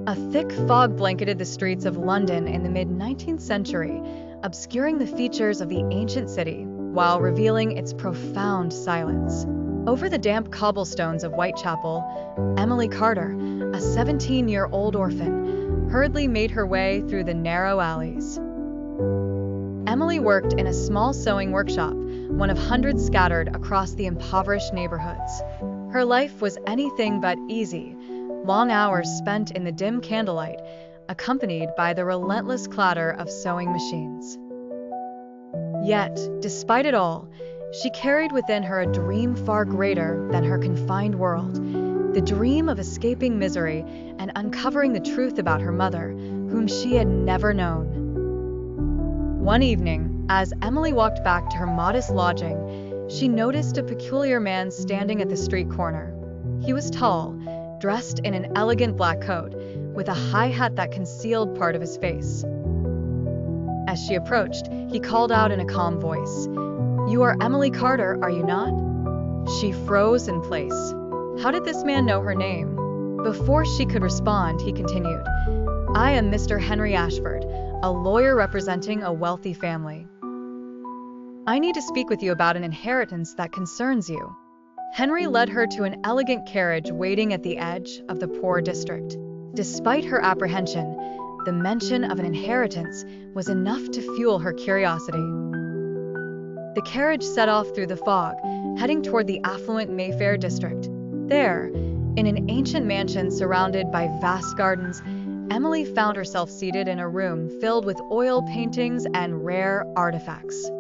A thick fog blanketed the streets of London in the mid-19th century, obscuring the features of the ancient city while revealing its profound silence. Over the damp cobblestones of Whitechapel, Emily Carter, a 17-year-old orphan, hurriedly made her way through the narrow alleys. Emily worked in a small sewing workshop, one of hundreds scattered across the impoverished neighborhoods. Her life was anything but easy, long hours spent in the dim candlelight, accompanied by the relentless clatter of sewing machines. Yet, despite it all, she carried within her a dream far greater than her confined world, the dream of escaping misery and uncovering the truth about her mother, whom she had never known. One evening, as Emily walked back to her modest lodging, she noticed a peculiar man standing at the street corner. He was tall, dressed in an elegant black coat, with a high hat that concealed part of his face. As she approached, he called out in a calm voice, "You are Emily Carter, are you not?" She froze in place. How did this man know her name? Before she could respond, he continued, "I am Mr. Henry Ashford, a lawyer representing a wealthy family. I need to speak with you about an inheritance that concerns you." Henry led her to an elegant carriage waiting at the edge of the poor district. Despite her apprehension, the mention of an inheritance was enough to fuel her curiosity. The carriage set off through the fog, heading toward the affluent Mayfair district. There, in an ancient mansion surrounded by vast gardens, Emily found herself seated in a room filled with oil paintings and rare artifacts.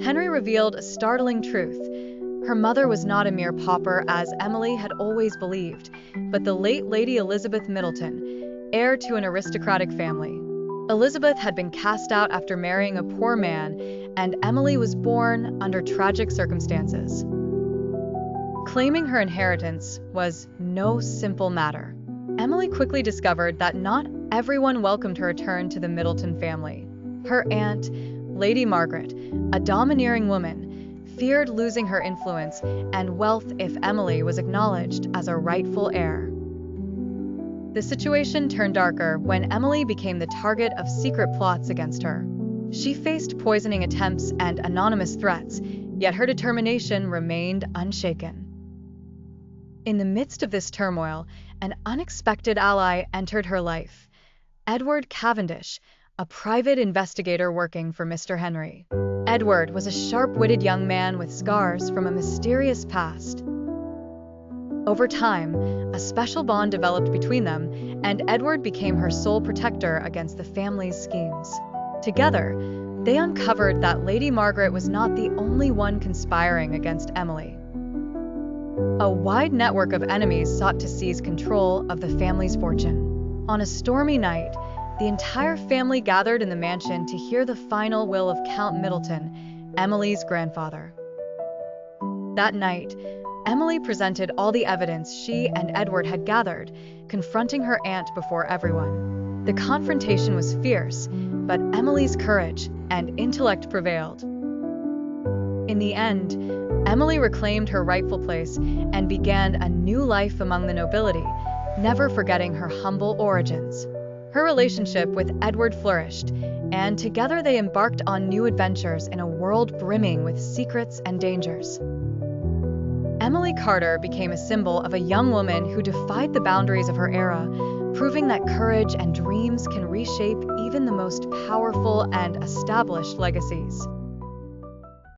Henry revealed a startling truth. Her mother was not a mere pauper, as Emily had always believed, but the late Lady Elizabeth Middleton, heir to an aristocratic family. Elizabeth had been cast out after marrying a poor man, and Emily was born under tragic circumstances. Claiming her inheritance was no simple matter. Emily quickly discovered that not everyone welcomed her return to the Middleton family. Her aunt, Lady Margaret, a domineering woman, feared losing her influence and wealth if Emily was acknowledged as a rightful heir. The situation turned darker when Emily became the target of secret plots against her. She faced poisoning attempts and anonymous threats, yet her determination remained unshaken. In the midst of this turmoil, an unexpected ally entered her life: Edward Cavendish, a private investigator working for Mr. Henry. Edward was a sharp-witted young man with scars from a mysterious past. Over time, a special bond developed between them, and Edward became her sole protector against the family's schemes. Together, they uncovered that Lady Margaret was not the only one conspiring against Emily. A wide network of enemies sought to seize control of the family's fortune. On a stormy night, the entire family gathered in the mansion to hear the final will of Count Middleton, Emily's grandfather. That night, Emily presented all the evidence she and Edward had gathered, confronting her aunt before everyone. The confrontation was fierce, but Emily's courage and intellect prevailed. In the end, Emily reclaimed her rightful place and began a new life among the nobility, never forgetting her humble origins. Her relationship with Edward flourished, and together they embarked on new adventures in a world brimming with secrets and dangers. Emily Carter became a symbol of a young woman who defied the boundaries of her era, proving that courage and dreams can reshape even the most powerful and established legacies.